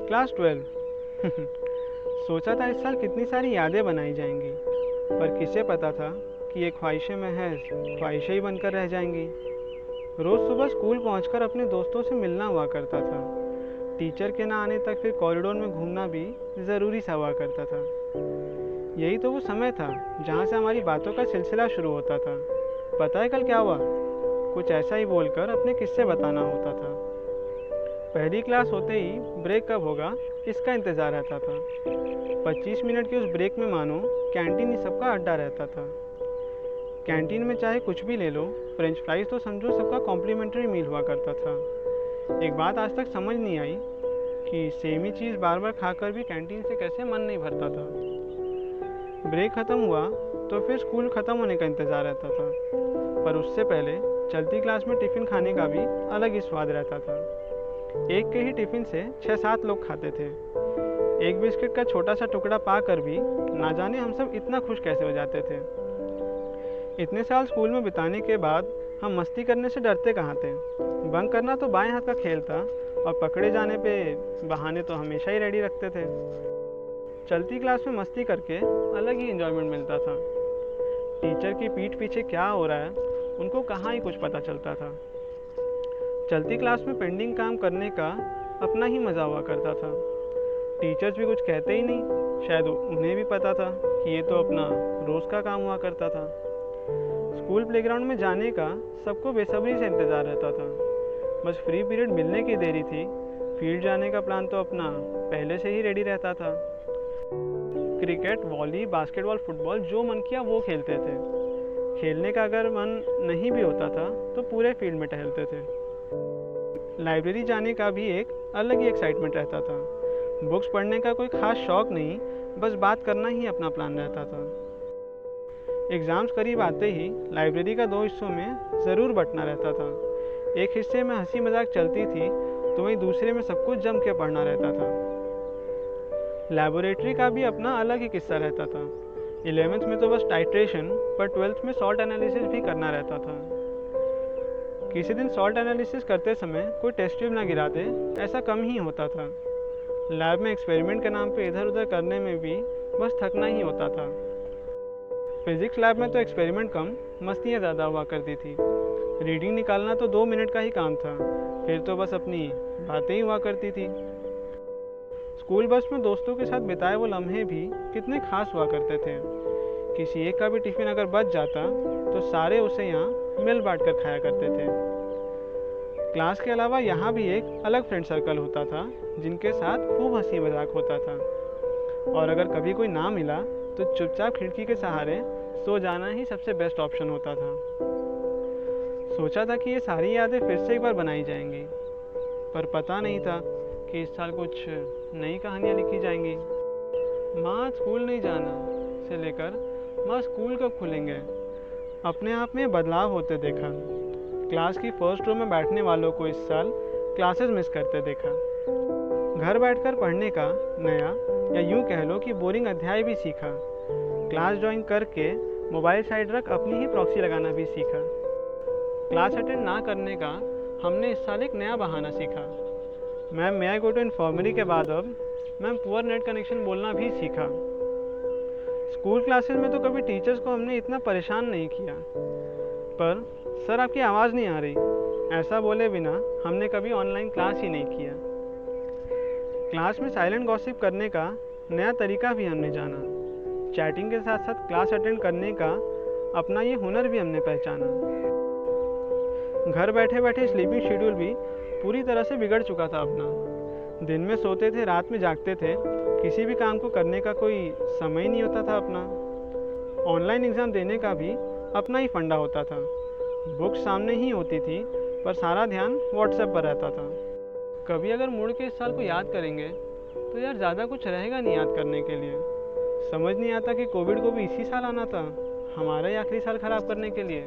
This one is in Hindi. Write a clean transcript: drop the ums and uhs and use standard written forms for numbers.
क्लास 12। सोचा था इस साल कितनी सारी यादें बनाई जाएंगी, पर किसे पता था कि ये ख्वाहिशें महज ख्वाहिशें ही बनकर रह जाएंगी। रोज़ सुबह स्कूल पहुंचकर अपने दोस्तों से मिलना हुआ करता था। टीचर के ना आने तक फिर कॉरिडोर में घूमना भी ज़रूरी सा हुआ करता था। यही तो वो समय था जहाँ से हमारी बातों का सिलसिला शुरू होता था। पता है कल क्या हुआ? कुछ ऐसा ही बोलकर अपने किस्से बताना होता था। पहली क्लास होते ही ब्रेक कब होगा इसका इंतज़ार रहता था। 25 मिनट की उस ब्रेक में मानो कैंटीन ही सबका अड्डा रहता था। कैंटीन में चाहे कुछ भी ले लो, फ्रेंच फ्राइज तो समझो सबका कॉम्प्लीमेंट्री मील हुआ करता था। एक बात आज तक समझ नहीं आई कि सेम ही चीज़ बार बार खाकर भी कैंटीन से कैसे मन नहीं भरता था। ब्रेक ख़त्म हुआ तो फिर स्कूल ख़त्म होने का इंतज़ार रहता था, पर उससे पहले चलती क्लास में टिफ़िन खाने का भी अलग ही स्वाद रहता था। एक के ही टिफ़िन से 6-7 लोग खाते थे। एक बिस्किट का छोटा सा टुकड़ा पाकर भी ना जाने हम सब इतना खुश कैसे हो जाते थे। इतने साल स्कूल में बिताने के बाद हम मस्ती करने से डरते कहाँ थे। बंक करना तो बाएं हाथ का खेल था और पकड़े जाने पे बहाने तो हमेशा ही रेडी रखते थे। चलती क्लास में मस्ती करके अलग ही एंजॉयमेंट मिलता था। टीचर की पीठ पीछे क्या हो रहा है उनको कहाँ ही कुछ पता चलता था। चलती क्लास में पेंडिंग काम करने का अपना ही मज़ा हुआ करता था। टीचर्स भी कुछ कहते ही नहीं, शायद उन्हें भी पता था कि ये तो अपना रोज़ का काम हुआ करता था। स्कूल प्लेग्राउंड में जाने का सबको बेसब्री से इंतज़ार रहता था। बस फ्री पीरियड मिलने की देरी थी। फील्ड जाने का प्लान तो अपना पहले से ही रेडी रहता था। क्रिकेट, वॉली, बास्केटबॉल, फुटबॉल जो मन किया वो खेलते थे। खेलने का अगर मन नहीं भी होता था तो पूरे फील्ड में टहलते थे। लाइब्रेरी जाने का भी एक अलग ही एक्साइटमेंट रहता था। बुक्स पढ़ने का कोई ख़ास शौक़ नहीं, बस बात करना ही अपना प्लान रहता था। एग्ज़ाम्स करीब आते ही लाइब्रेरी का 2 हिस्सों में ज़रूर बंटना रहता था। एक हिस्से में हंसी मजाक चलती थी तो वहीं दूसरे में सब कुछ जम के पढ़ना रहता था। लैबोरेटरी का भी अपना अलग ही किस्सा रहता था। 11th में तो बस टाइट्रेशन, पर 12th में सॉल्ट एनालिसिस भी करना रहता था। किसी दिन सॉल्ट एनालिसिस करते समय कोई टेस्ट ट्यूब ना गिरा दे, ऐसा कम ही होता था। लैब में एक्सपेरिमेंट के नाम पे इधर उधर करने में भी बस थकना ही होता था। फिजिक्स लैब में तो एक्सपेरिमेंट कम, मस्तियाँ ज़्यादा हुआ करती थी। रीडिंग निकालना तो 2 मिनट का ही काम था, फिर तो बस अपनी बातें ही हुआ करती थी। स्कूल बस में दोस्तों के साथ बिताए वो लम्हे भी कितने खास हुआ करते थे। किसी एक का भी टिफ़िन अगर बच जाता तो सारे उसे यहाँ मिल बांट कर खाया करते थे। क्लास के अलावा यहाँ भी एक अलग फ्रेंड सर्कल होता था जिनके साथ खूब हंसी मजाक होता था। और अगर कभी कोई ना मिला तो चुपचाप खिड़की के सहारे सो जाना ही सबसे बेस्ट ऑप्शन होता था। सोचा था कि ये सारी यादें फिर से एक बार बनाई जाएंगी, पर पता नहीं था कि इस साल कुछ नई कहानियाँ लिखी जाएंगी। माँ स्कूल नहीं जाना से लेकर माँ स्कूल कब खुलेंगे, अपने आप में बदलाव होते देखा। क्लास की फर्स्ट रो में बैठने वालों को इस साल क्लासेस मिस करते देखा। घर बैठकर पढ़ने का नया, या यूँ कह लो कि बोरिंग अध्याय भी सीखा। क्लास ज्वाइन करके मोबाइल साइड रख अपनी ही प्रॉक्सी लगाना भी सीखा। क्लास अटेंड ना करने का हमने इस साल एक नया बहाना सीखा। Ma'am may I go to इन्फॉर्मरी के बाद अब मैम पुअर नेट कनेक्शन बोलना भी सीखा। स्कूल क्लासेस में तो कभी टीचर्स को हमने इतना परेशान नहीं किया, पर सर आपकी आवाज़ नहीं आ रही ऐसा बोले बिना हमने कभी ऑनलाइन क्लास ही नहीं किया। क्लास में साइलेंट गॉसिप करने का नया तरीका भी हमने जाना। चैटिंग के साथ साथ क्लास अटेंड करने का अपना ये हुनर भी हमने पहचाना। घर बैठे बैठे स्लीपिंग शेड्यूल भी पूरी तरह से बिगड़ चुका था अपना। दिन में सोते थे, रात में जागते थे, किसी भी काम को करने का कोई समय नहीं होता था अपना। ऑनलाइन एग्ज़ाम देने का भी अपना ही फंडा होता था। बुक्स सामने ही होती थी, पर सारा ध्यान व्हाट्सएप पर रहता था। कभी अगर मुड़ के इस साल को याद करेंगे तो यार ज़्यादा कुछ रहेगा नहीं याद करने के लिए। समझ नहीं आता कि कोविड को भी इसी साल आना था, हमारा ही आखिरी साल ख़राब करने के लिए।